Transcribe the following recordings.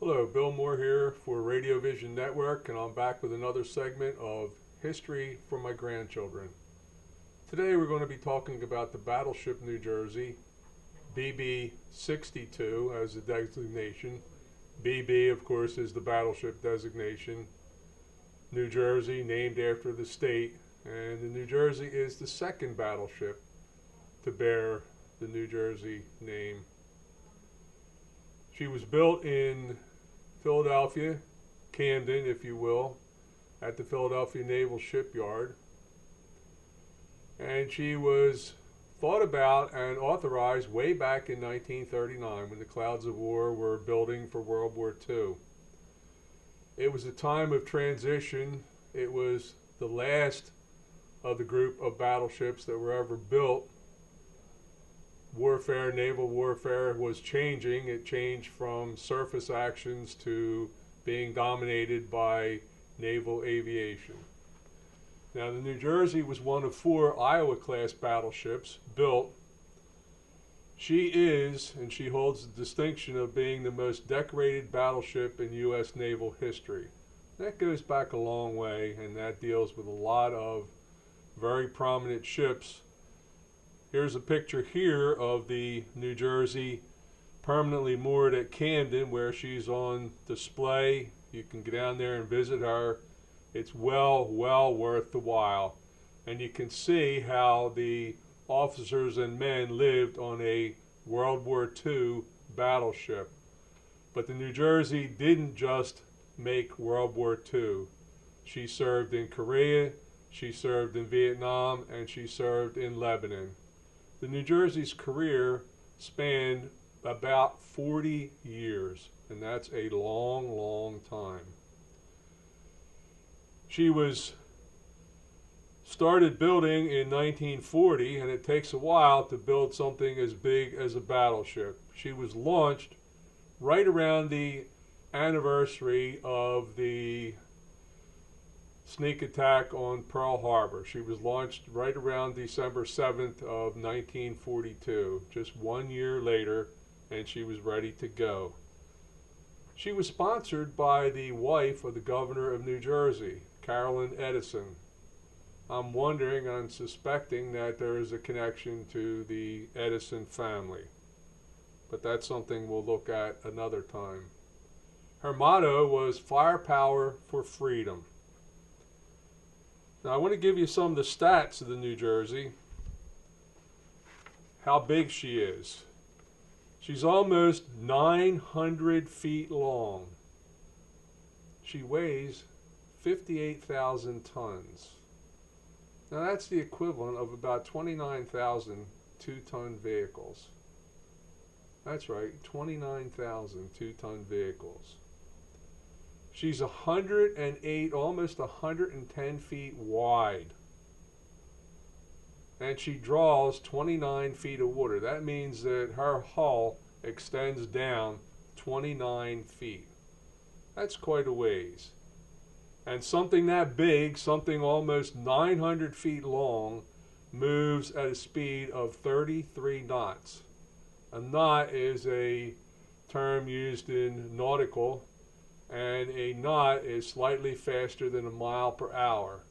Hello, Bill Moore here for Radio Vision Network, and I'm back with another segment of History for My Grandchildren. Today we're going to be talking about the battleship New Jersey, BB-62 as the designation. BB, of course, is the battleship designation. New Jersey, named after the state, and the New Jersey is the second battleship to bear the New Jersey name. She was built in Philadelphia, Camden, if you will, at the Philadelphia Naval Shipyard. And she was thought about and authorized way back in 1939 when the clouds of war were building for World War II. It was a time of transition. It was the last of the group of battleships that were ever built. Warfare, naval warfare was changing. It changed from surface actions to being dominated by naval aviation. Now, the New Jersey was one of 4 Iowa-class battleships built. She is, and she holds the distinction of being the most decorated battleship in U.S. naval history. That goes back a long way, and that deals with a lot of very prominent ships. Here's a picture here of the New Jersey permanently moored at Camden, where she's on display. You can go down there and visit her. It's well worth the while. And you can see how the officers and men lived on a World War II battleship. But the New Jersey didn't just make World War II. She served in Korea, she served in Vietnam, and she served in Lebanon. The New Jersey's career spanned about 40 years, and that's a long time. She was started building in 1940, and it takes a while to build something as big as a battleship. She was launched right around the anniversary of the sneak attack on Pearl Harbor. She was launched right around December 7th of 1942, just 1 year later, and she was ready to go. She was sponsored by the wife of the governor of New Jersey, Carolyn Edison. I'm wondering, I'm suspecting that there is a connection to the Edison family, but that's something we'll look at another time. Her motto was "Firepower for Freedom." Now, I want to give you some of the stats of the New Jersey, how big she is. She's almost 900 feet long. She weighs 58,000 tons. Now, that's the equivalent of about 29,000 two-ton vehicles. That's right, 29,000 two-ton vehicles. She's 108, almost 110 feet wide. And she draws 29 feet of water. That means that her hull extends down 29 feet. That's quite a ways. And something that big, something almost 900 feet long, moves at a speed of 33 knots. A knot is a term used in nautical, and a knot is slightly faster than a mile per hour.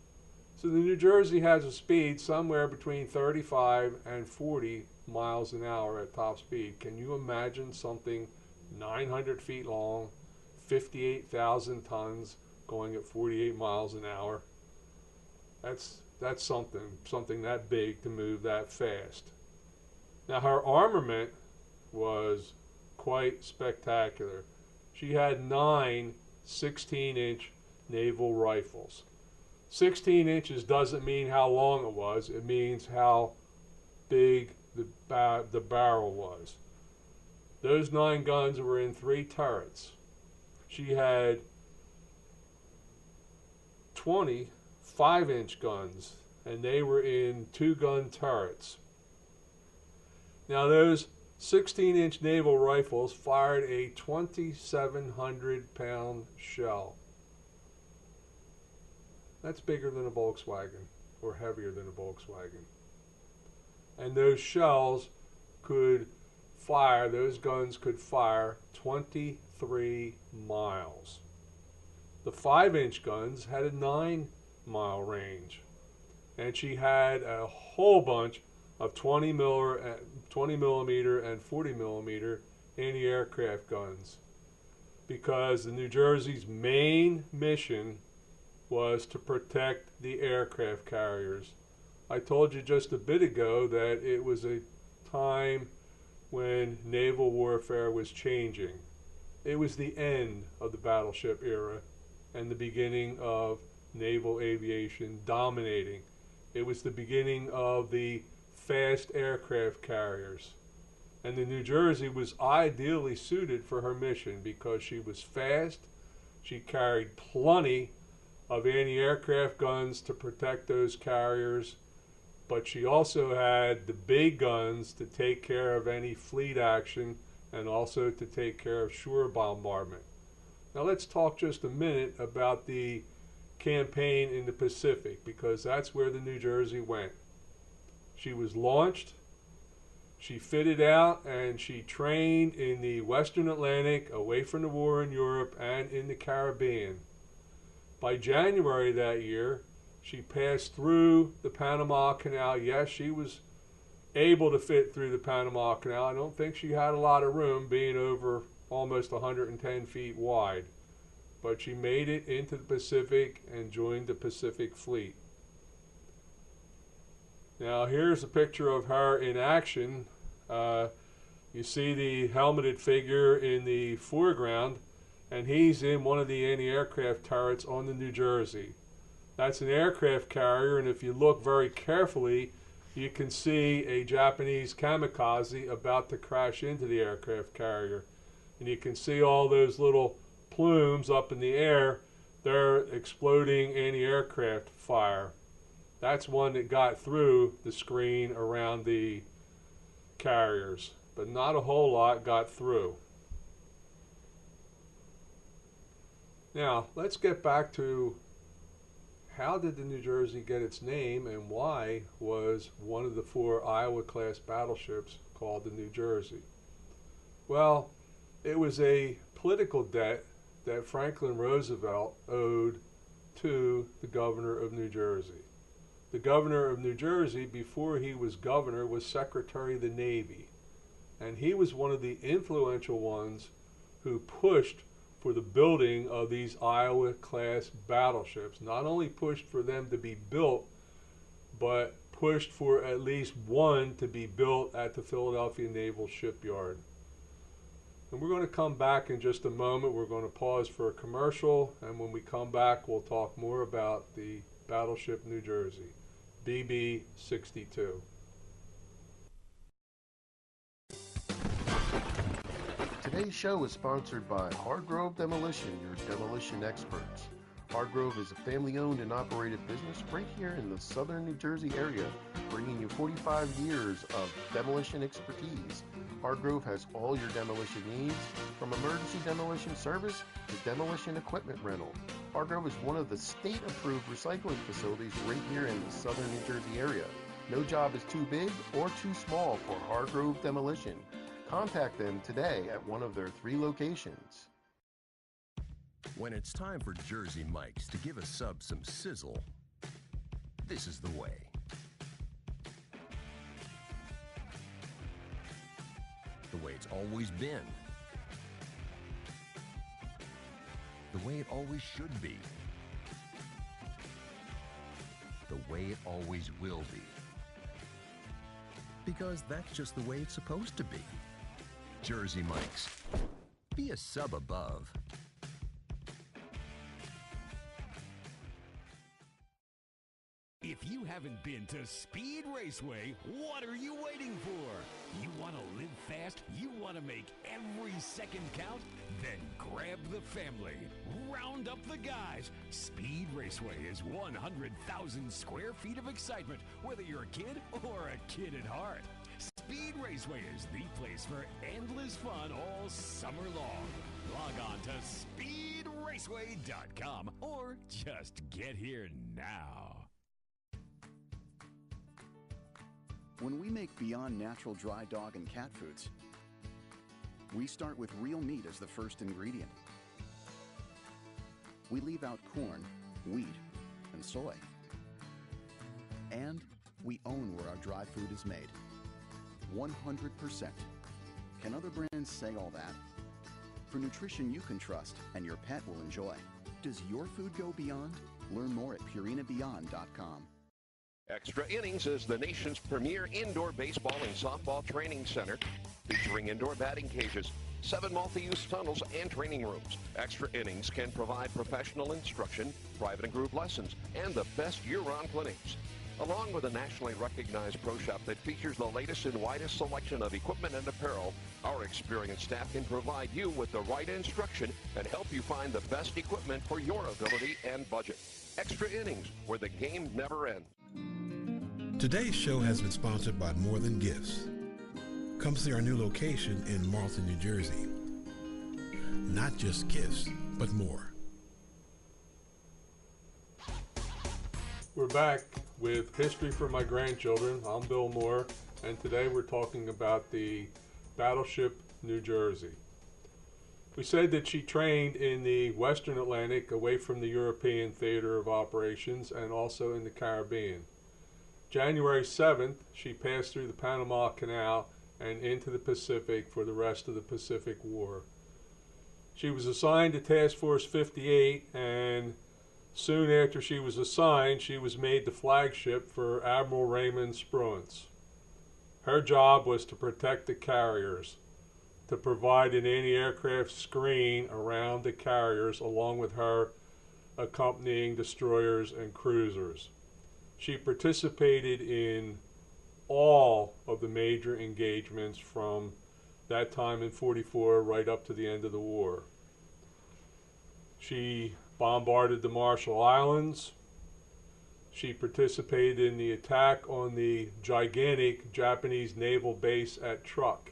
So the New Jersey has a speed somewhere between 35 and 40 miles an hour at top speed. Can you imagine something 900 feet long, 58,000 tons, going at 48 miles an hour? That's something that big to move that fast. Now, her armament was quite spectacular. She had 9 16-inch naval rifles. 16 inches doesn't mean how long it was. It means how big the barrel was. Those 9 guns were in 3 turrets. She had 20 5-inch guns, and they were in 2-gun turrets. Now, those 16-inch naval rifles fired a 2,700-pound shell. That's bigger than a Volkswagen, or heavier than a Volkswagen. And those shells could fire, those guns could fire 23 miles. The 5-inch guns had a 9-mile range. And she had a whole bunch of 20 millimeter and 40 millimeter anti-aircraft guns, because the New Jersey's main mission was to protect the aircraft carriers. I told you just a bit ago that it was a time when naval warfare was changing. It was the end of the battleship era and the beginning of naval aviation dominating. It was the beginning of the fast aircraft carriers. And the New Jersey was ideally suited for her mission because she was fast, she carried plenty of anti-aircraft guns to protect those carriers, but she also had the big guns to take care of any fleet action and also to take care of shore bombardment. Now let's talk just a minute about the campaign in the Pacific, because that's where the New Jersey went. She was launched, she fitted out, and she trained in the Western Atlantic, away from the war in Europe, and in the Caribbean. By January that year, she passed through the Panama Canal. Yes, she was able to fit through the Panama Canal. I don't think she had a lot of room, being over almost 110 feet wide. But she made it into the Pacific and joined the Pacific Fleet. Now here's a picture of her in action. You see the helmeted figure in the foreground, and he's in one of the anti-aircraft turrets on the New Jersey. That's an aircraft carrier, and if you look very carefully, you can see a Japanese kamikaze about to crash into the aircraft carrier. And you can see all those little plumes up in the air. They're exploding anti-aircraft fire. That's one that got through the screen around the carriers, but not a whole lot got through. Now let's get back to how did the New Jersey get its name, and why was one of the 4 Iowa-class battleships called the New Jersey? Well, it was a political debt that Franklin Roosevelt owed to the governor of New Jersey. The governor of New Jersey, before he was governor, was Secretary of the Navy. And he was one of the influential ones who pushed for the building of these Iowa-class battleships. Not only pushed for them to be built, but pushed for at least one to be built at the Philadelphia Naval Shipyard. And we're going to come back in just a moment. We're going to pause for a commercial, and when we come back, we'll talk more about the battleship New Jersey, BB-62. Today's show is sponsored by Hargrove Demolition, your demolition experts. Hargrove is a family-owned and operated business right here in the southern New Jersey area, bringing you 45 years of demolition expertise. Hargrove has all your demolition needs, from emergency demolition service to demolition equipment rental. Hargrove is one of the state-approved recycling facilities right here in the southern New Jersey area. No job is too big or too small for Hargrove Demolition. Contact them today at one of their 3 locations. When it's time for Jersey Mike's to give a sub some sizzle, this is the way. The way it's always been. The way it always should be. The way it always will be. Because that's just the way it's supposed to be. Jersey Mike's. Be a sub above. If you haven't been to Speed Raceway, what are you waiting for? You want to live fast? You want to make every second count? Then grab the family. Round up the guys. Speed Raceway is 100,000 square feet of excitement, whether you're a kid or a kid at heart. Speed Raceway is the place for endless fun all summer long. Log on to speedraceway.com or just get here now. When we make Beyond Natural dry dog and cat foods, We start with real meat as the first ingredient. We leave out corn, wheat, and soy. And we own where our dry food is made. 100%. Can other brands say all that? For nutrition you can trust and your pet will enjoy. Does your food go beyond? Learn more at purinabeyond.com. Extra Innings is the nation's premier indoor baseball and softball training center, featuring indoor batting cages, 7 multi-use tunnels, and training rooms. Extra Innings can provide professional instruction, private and group lessons, and the best year-round clinics. Along with a nationally recognized pro shop that features the latest and widest selection of equipment and apparel, our experienced staff can provide you with the right instruction and help you find the best equipment for your ability and budget. Extra Innings, where the game never ends. Today's show has been sponsored by More Than Gifts. Come see our new location in Marlton, New Jersey. Not just gifts, but more. We're back with History for My Grandchildren. I'm Bill Moore, and today we're talking about the Battleship New Jersey. We said that she trained in the Western Atlantic, away from the European theater of operations, and also in the Caribbean. January 7th, she passed through the Panama Canal and into the Pacific for the rest of the Pacific War. She was assigned to Task Force 58, and soon after she was assigned, she was made the flagship for Admiral Raymond Spruance. Her job was to protect the carriers, to provide an anti-aircraft screen around the carriers, along with her accompanying destroyers and cruisers. She participated in all of the major engagements from that time in 44 right up to the end of the war. She bombarded the Marshall Islands. She participated in the attack on the gigantic Japanese naval base at Truk.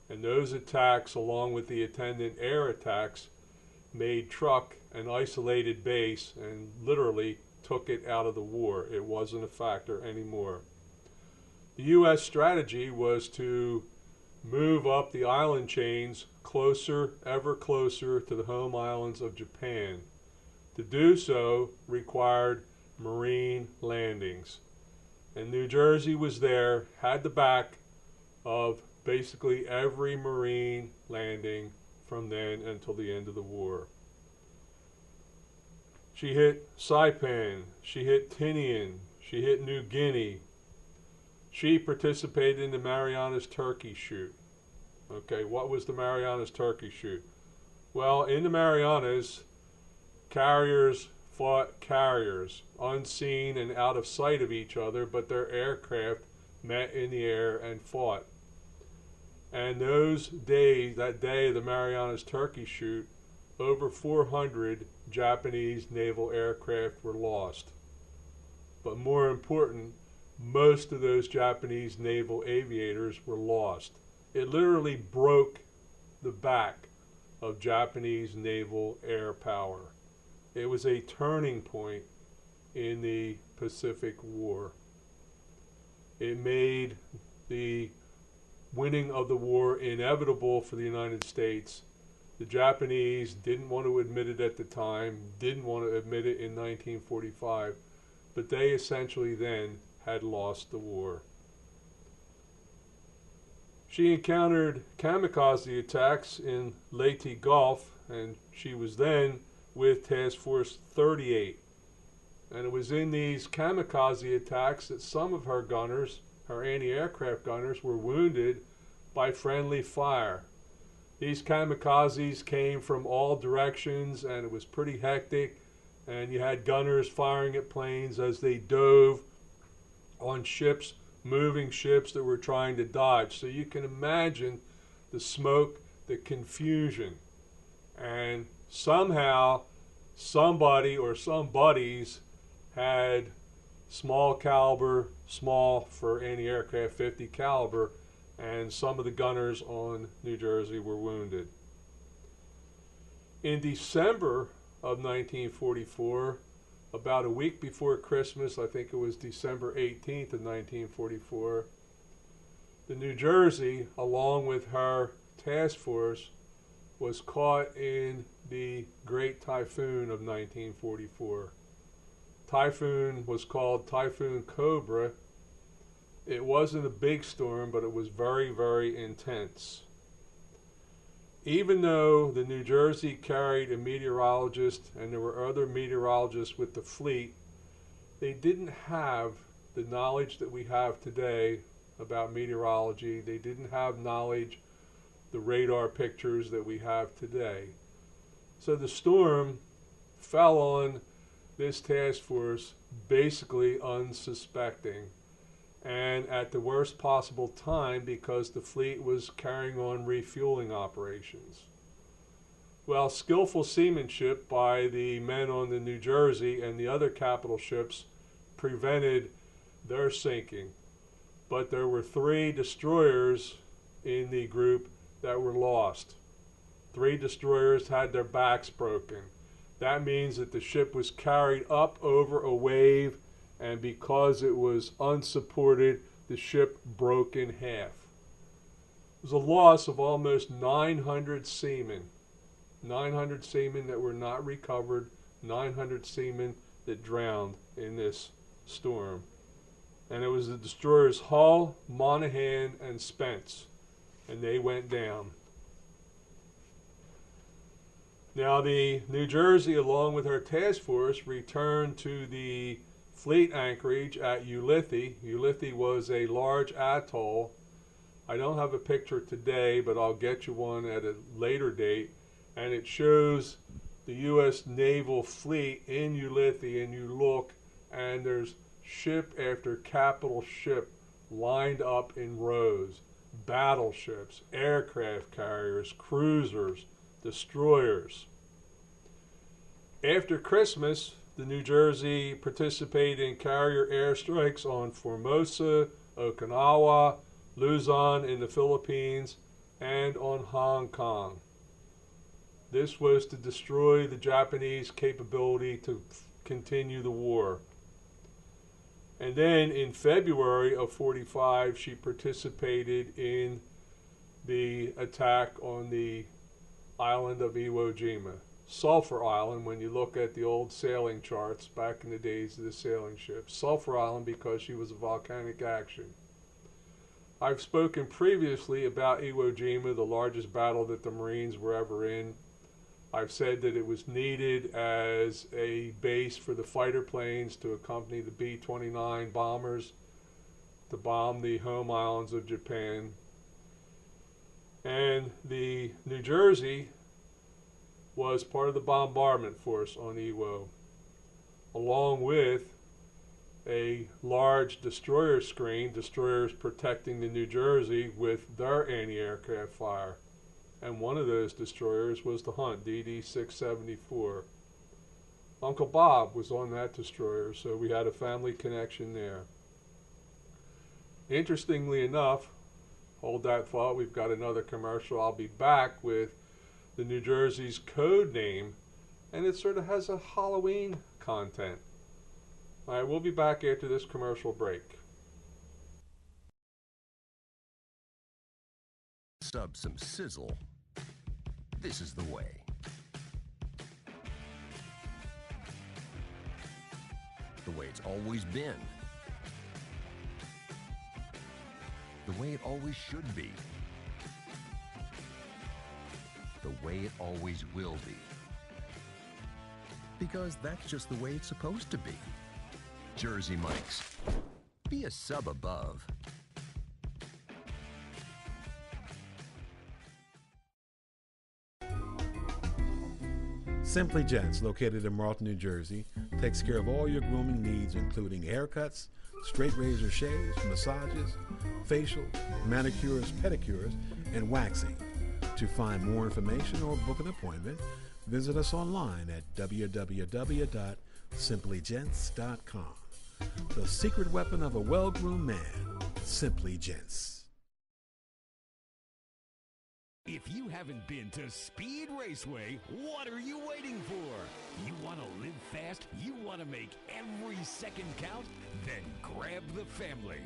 And those attacks, along with the attendant air attacks, made Truk an isolated base and literally took it out of the war. It wasn't a factor anymore. The U.S. strategy was to move up the island chains closer, ever closer to the home islands of Japan. To do so required Marine landings. And New Jersey was there, had the back of basically every Marine landing from then until the end of the war. She hit Saipan, she hit Tinian, she hit New Guinea. She participated in the Marianas Turkey Shoot. Okay, what was the Marianas Turkey Shoot? Well, in the Marianas, carriers fought carriers, unseen and out of sight of each other, but their aircraft met in the air and fought. And those days, that day of the Marianas Turkey Shoot, over 400 Japanese naval aircraft were lost. But more important, most of those Japanese naval aviators were lost. It literally broke the back of Japanese naval air power. It was a turning point in the Pacific War. It made the winning of the war inevitable for the United States. The Japanese didn't want to admit it at the time, didn't want to admit it in 1945, but they essentially then had lost the war. She encountered kamikaze attacks in Leyte Gulf, and she was then with Task Force 38. And it was in these kamikaze attacks that some of her gunners, her anti-aircraft gunners, were wounded by friendly fire. These kamikazes came from all directions, and it was pretty hectic, and you had gunners firing at planes as they dove on ships, moving ships that were trying to dodge. So you can imagine the smoke, the confusion, and somehow somebody or some buddies had small caliber, small for anti-aircraft 50 caliber, and some of the gunners on New Jersey were wounded. In December of 1944, about a week before Christmas, I think it was December 18th of 1944, the New Jersey, along with her task force was caught in the Great Typhoon of 1944. Typhoon was called Typhoon Cobra. It wasn't a big storm, but it was very, very intense. Even though the New Jersey carried a meteorologist and there were other meteorologists with the fleet, they didn't have the knowledge that we have today about meteorology. They didn't have knowledge, the radar pictures that we have today. So the storm fell on this task force basically unsuspecting, and at the worst possible time because the fleet was carrying on refueling operations. Well, skillful seamanship by the men on the New Jersey and the other capital ships prevented their sinking. But there were 3 destroyers in the group that were lost. 3 destroyers had their backs broken. That means that the ship was carried up over a wave, and because it was unsupported, the ship broke in half. It was a loss of almost 900 seamen. 900 seamen that were not recovered, 900 seamen that drowned in this storm. And it was the destroyers Hull, Monaghan, and Spence, and they went down. Now the New Jersey, along with her task force, returned to the fleet anchorage at Ulithi. Ulithi was a large atoll. I don't have a picture today, but I'll get you one at a later date. And it shows the U.S. naval fleet in Ulithi, and you look, and there's ship after capital ship lined up in rows. Battleships, aircraft carriers, cruisers, destroyers. After Christmas, the New Jersey participated in carrier airstrikes on Formosa, Okinawa, Luzon in the Philippines, and on Hong Kong. This was to destroy the Japanese capability to continue the war. And then in February of 45, she participated in the attack on the island of Iwo Jima. Sulphur Island, when you look at the old sailing charts back in the days of the sailing ships. Sulphur Island because she was a volcanic action. I've spoken previously about Iwo Jima, the largest battle that the Marines were ever in. I've said that it was needed as a base for the fighter planes to accompany the B-29 bombers to bomb the home islands of Japan. And the New Jersey was part of the bombardment force on Iwo, along with a large destroyer screen, destroyers protecting the New Jersey with their anti-aircraft fire. And one of those destroyers was the Hunt, DD-674. Uncle Bob was on that destroyer, so we had a family connection there. Interestingly enough, hold that thought, we've got another commercial. I'll be back with the New Jersey's code name, and it sort of has a Halloween content. All right, we'll be back after this commercial break. Sub some sizzle. This is the way. The way it's always been. The way it always should be. The way it always will be. Because that's just the way it's supposed to be. Jersey Mike's. Be a sub above. Simply Gents, located in Marlton, New Jersey, takes care of all your grooming needs, including haircuts, straight razor shaves, massages, facials, manicures, pedicures, and waxing. To find more information or book an appointment, visit us online at www.simplygents.com. The secret weapon of a well-groomed man, Simply Gents. If you haven't been to Speed Raceway, what are you waiting for? You want to live fast? You want to make every second count? Then grab the family.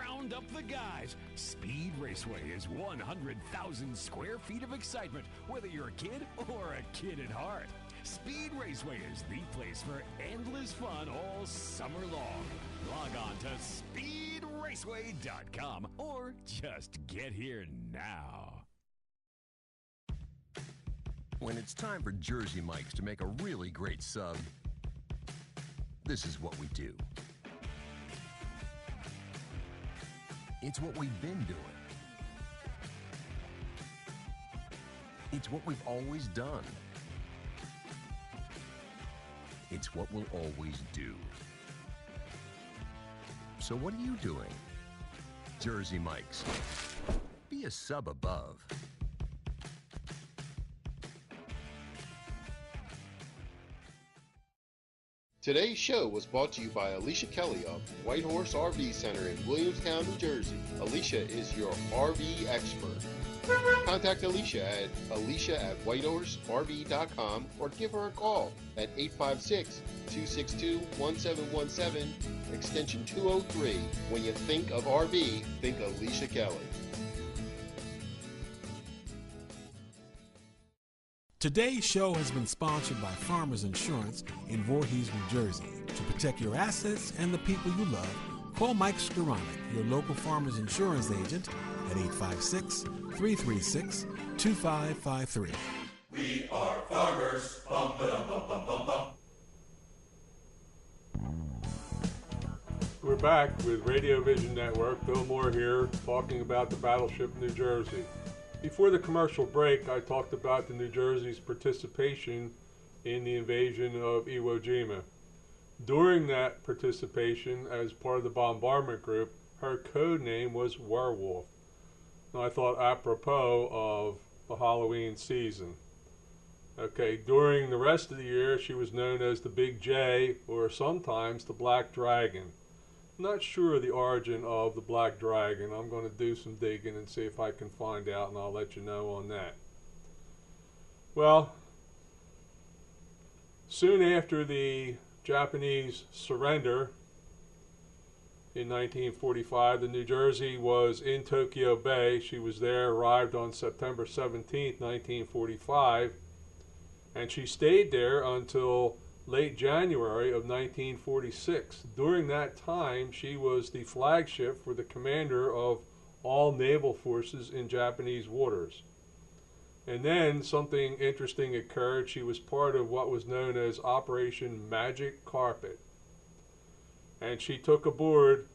round up the guys. Speed Raceway is 100,000 square feet of excitement, whether you're a kid or a kid at heart. Speed Raceway is the place for endless fun all summer long. Log on to speedraceway.com or just get here now. When it's time for Jersey Mike's to make a really great sub, this is what we do. It's what we've been doing. It's what we've always done. It's what we'll always do. So what are you doing? Jersey Mike's. Be a sub above. Today's show was brought to you by Alicia Kelly of White Horse RV Center in Williamstown, New Jersey. Alicia is your RV expert. Contact Alicia at whitehorserv.com or give her a call at 856-262-1717, extension 203. When you think of RV, think Alicia Kelly. Today's show has been sponsored by Farmers Insurance in Voorhees, New Jersey. To protect your assets and the people you love, call Mike Skoranek, your local Farmers Insurance agent, at 856-336-2553. We are farmers. Bum, ba-dum, bum, bum, bum, bum. We're back with Radio Vision Network. Bill Moore here, talking about the battleship New Jersey. Before the commercial break, I talked about the New Jersey's participation in the invasion of Iwo Jima. During that participation, as part of the bombardment group, her code name was Werewolf. And I thought apropos of the Halloween season. Okay, during the rest of the year, she was known as the Big J, or sometimes the Black Dragon. Not sure the origin of the Black Dragon. I'm going to do some digging and see if I can find out, and I'll let you know on that. Well, soon after the Japanese surrender in 1945, the New Jersey was in Tokyo Bay. She was there, arrived on September 17, 1945, and she stayed there until late January of 1946. During that time, she was the flagship for the commander of all naval forces in Japanese waters. And then something interesting occurred. She was part of what was known as Operation Magic Carpet. And she took aboard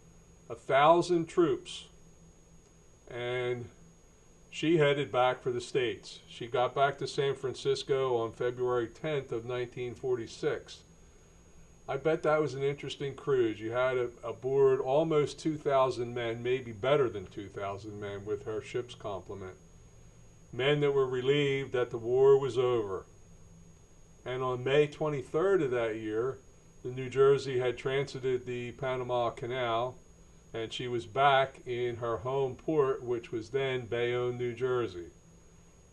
1,000 troops, and she headed back for the States. She got back to San Francisco on February 10th of 1946. I bet that was an interesting cruise. You had aboard almost 2,000 men, maybe better than 2,000 men with her ship's complement. Men that were relieved that the war was over. And on May 23rd of that year, the New Jersey had transited the Panama Canal, and she was back in her home port, which was then Bayonne, New Jersey.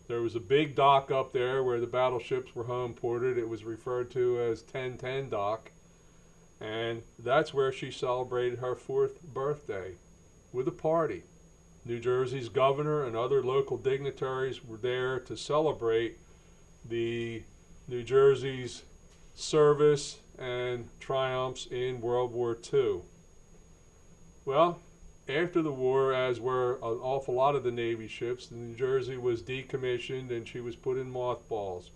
There was a big dock up there where the battleships were home ported. It was referred to as 1010 Dock, and that's where she celebrated her 4th birthday with a party. New Jersey's governor and other local dignitaries were there to celebrate the New Jersey's service and triumphs in World War II. Well, after the war, as were an awful lot of the Navy ships, the New Jersey was decommissioned and she was put in mothballs.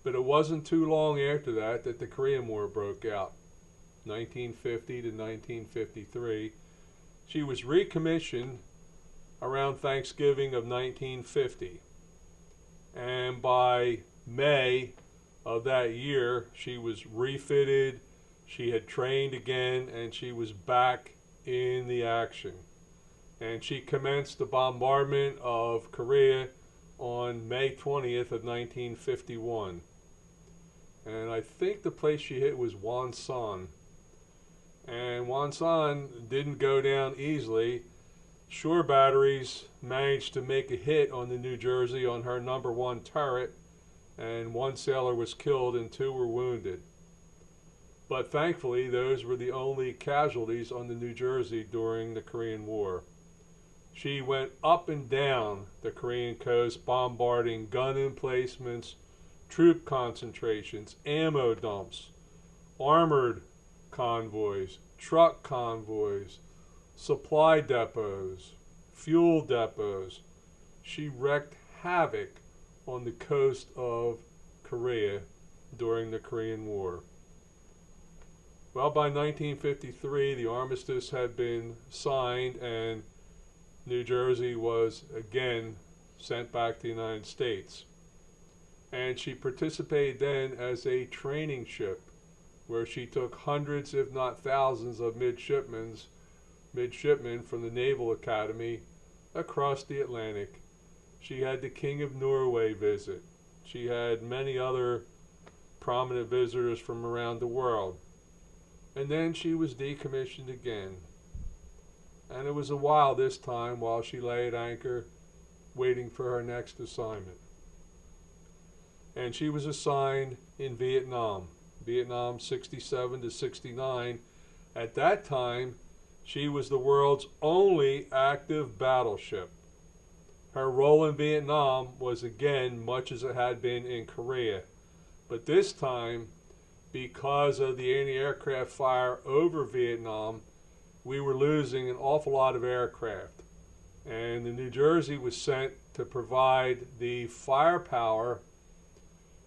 But it wasn't too long after that that the Korean War broke out, 1950 to 1953. She was recommissioned around Thanksgiving of 1950. And by May of that year, she was refitted, she had trained again, and she was back in the action. And she commenced the bombardment of Korea on May 20th of 1951. And I think the place she hit was Wonsan. And Wonsan didn't go down easily. Shore batteries managed to make a hit on the New Jersey on her #1 turret, and 1 sailor was killed and 2 were wounded. But thankfully, those were the only casualties on the New Jersey during the Korean War. She went up and down the Korean coast, bombarding gun emplacements, troop concentrations, ammo dumps, armored convoys, truck convoys, supply depots, fuel depots. She wreaked havoc on the coast of Korea during the Korean War. Well, by 1953, the armistice had been signed and New Jersey was again sent back to the United States. And she participated then as a training ship where she took hundreds, if not thousands, of midshipmen from the Naval Academy across the Atlantic. She had the King of Norway visit. She had many other prominent visitors from around the world. And then she was decommissioned again. And it was a while this time while she lay at anchor waiting for her next assignment. And she was assigned in Vietnam 67 to 69. At that time, she was the world's only active battleship. Her role in Vietnam was again much as it had been in Korea. But this time, because of the anti-aircraft fire over Vietnam, we were losing an awful lot of aircraft. And the New Jersey was sent to provide the firepower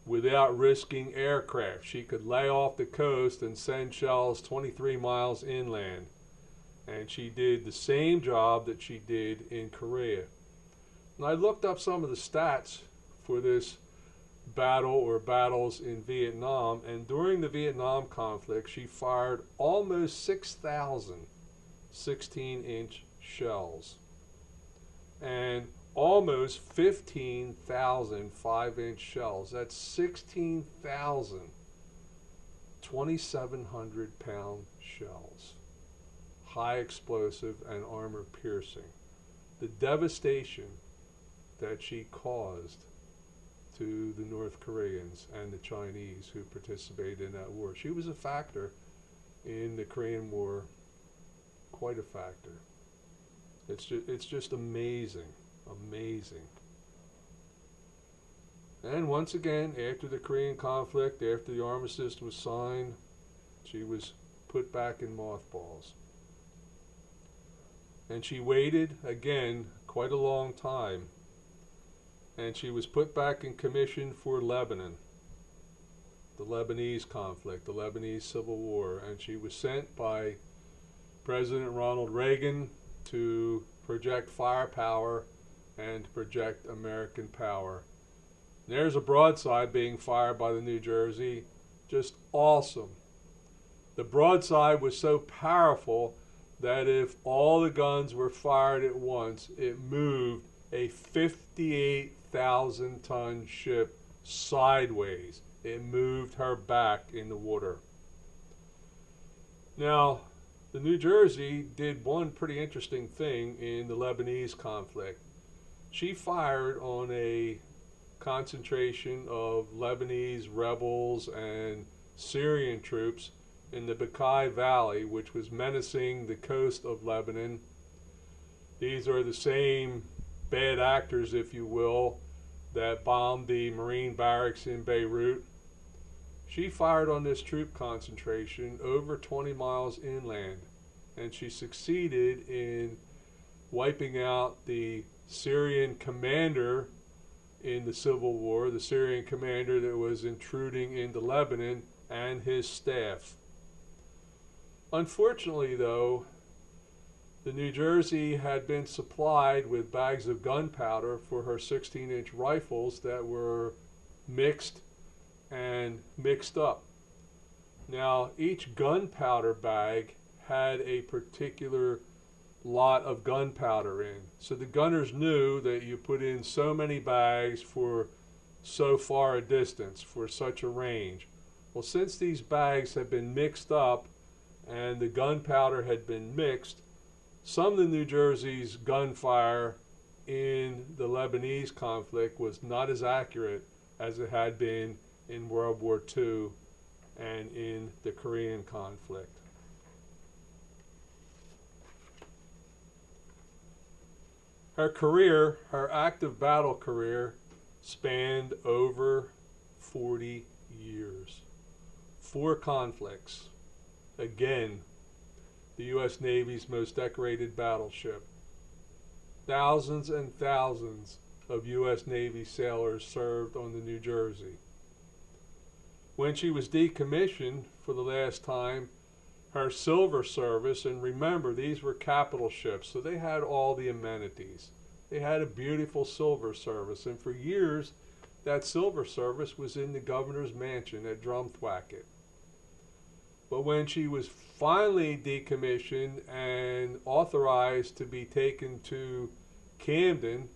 without risking aircraft. She could lay off the coast and send shells 23 miles inland. And she did the same job that she did in Korea. And I looked up some of the stats for this battle or battles in Vietnam, and during the Vietnam conflict, she fired almost 6,000 16-inch shells and almost 15,000 5-inch shells. That's 16,000 2,700-pound shells, high explosive and armor piercing. The devastation that she caused to the North Koreans and the Chinese who participated in that war. She was a factor in the Korean War, quite a factor. It's just amazing, amazing. And once again, after the Korean conflict, after the armistice was signed, she was put back in mothballs. And she waited, again, quite a long time. And she was put back in commission for Lebanon, the Lebanese conflict, the Lebanese Civil War. And she was sent by President Ronald Reagan to project firepower and to project American power. And there's a broadside being fired by the New Jersey, just awesome. The broadside was so powerful that if all the guns were fired at once, it moved a 58,000-ton ship sideways. It moved her back in the water. Now, the New Jersey did one pretty interesting thing in the Lebanese conflict. She fired on a concentration of Lebanese rebels and Syrian troops in the Bekaa Valley, which was menacing the coast of Lebanon. These are the same bad actors, if you will, that bombed the Marine barracks in Beirut. She fired on this troop concentration over 20 miles inland, and she succeeded in wiping out the Syrian commander in the Civil War, the Syrian commander that was intruding into Lebanon, and his staff. Unfortunately, though, the New Jersey had been supplied with bags of gunpowder for her 16-inch rifles that were mixed and mixed up. Now, each gunpowder bag had a particular lot of gunpowder in. So the gunners knew that you put in so many bags for so far a distance, for such a range. Well, since these bags had been mixed up and the gunpowder had been mixed, some of the New Jersey's gunfire in the Lebanese conflict was not as accurate as it had been in World War II and in the Korean conflict. Her career, her active battle career, spanned over 40 years. 4 conflicts. Again, the U.S. Navy's most decorated battleship. Thousands and thousands of U.S. Navy sailors served on the New Jersey. When she was decommissioned for the last time, her silver service, and remember, these were capital ships, so they had all the amenities. They had a beautiful silver service, and for years, that silver service was in the governor's mansion at Drumthwacket. But when she was finally decommissioned and authorized to be taken to Camden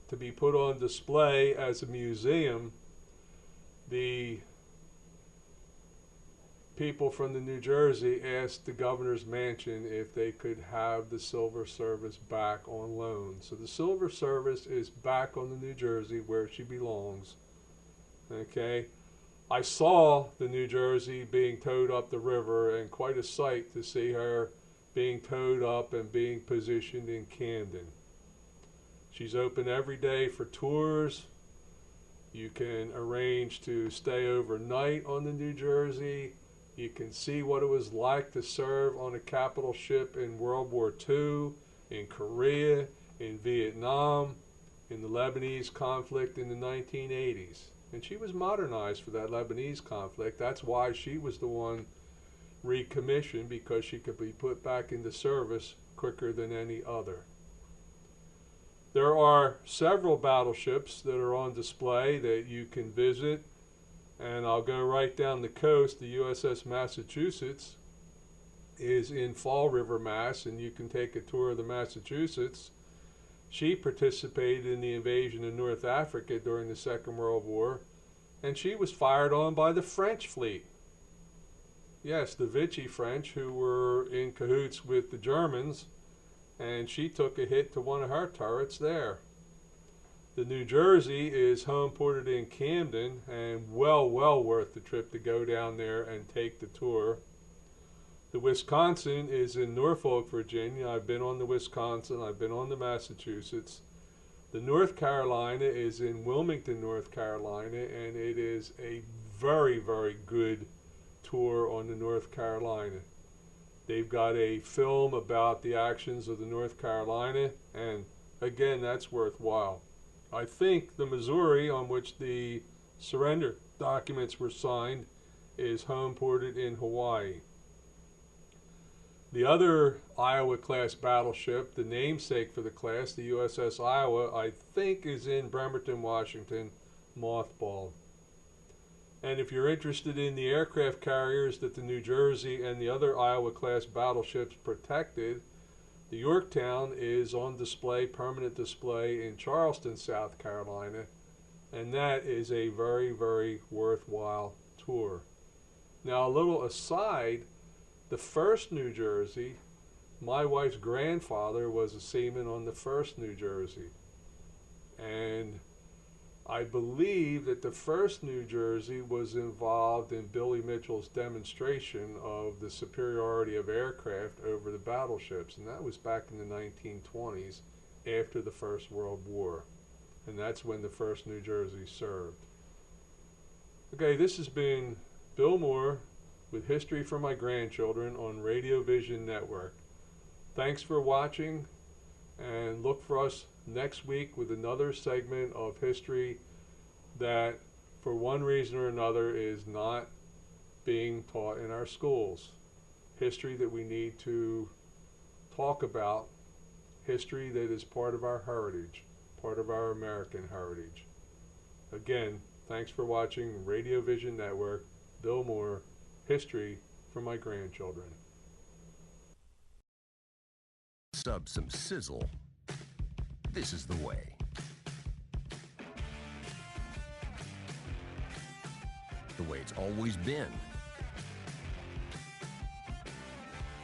to be put on display as a museum, the people from the New Jersey asked the governor's mansion if they could have the silver service back on loan. So the silver service is back on the New Jersey where she belongs. Okay? I saw the New Jersey being towed up the river, and quite a sight to see her being towed up and being positioned in Camden. She's open every day for tours. You can arrange to stay overnight on the New Jersey. You can see what it was like to serve on a capital ship in World War II, in Korea, in Vietnam, in the Lebanese conflict in the 1980s. And she was modernized for that Lebanese conflict. That's why she was the one recommissioned, because she could be put back into service quicker than any other. There are several battleships that are on display that you can visit, and I'll go right down the coast. The USS Massachusetts is in Fall River, Mass., and you can take a tour of the Massachusetts. She participated in the invasion of North Africa during the Second World War, and she was fired on by the French fleet. Yes, the Vichy French, who were in cahoots with the Germans, and she took a hit to one of her turrets there. The New Jersey is home ported in Camden, and well worth the trip to go down there and take the tour. The Wisconsin is in Norfolk, Virginia. I've been on the Wisconsin. I've been on the Massachusetts. The North Carolina is in Wilmington, North Carolina, and it is a very good tour on the North Carolina. They've got a film about the actions of the North Carolina, and again, that's worthwhile. I think the Missouri, on which the surrender documents were signed, is home ported in Hawaii. The other Iowa-class battleship, the namesake for the class, the USS Iowa, I think is in Bremerton, Washington, mothballed. And if you're interested in the aircraft carriers that the New Jersey and the other Iowa-class battleships protected, the Yorktown is on display, permanent display, in Charleston, South Carolina, and that is a very worthwhile tour. Now, a little aside, the first New Jersey, my wife's grandfather was a seaman on the first New Jersey, and I believe that the first New Jersey was involved in Billy Mitchell's demonstration of the superiority of aircraft over the battleships, and that was back in the 1920s after the First World War, and that's when the first New Jersey served. Okay, this has been Bill Moore with History for My Grandchildren on Radio Vision Network. Thanks for watching, and look for us next week with another segment of history that, for one reason or another, is not being taught in our schools. History that we need to talk about, history that is part of our heritage, part of our American heritage. Again, thanks for watching Radio Vision Network. Bill Moore, History for My Grandchildren. Sub some sizzle. This is the way. The way it's always been.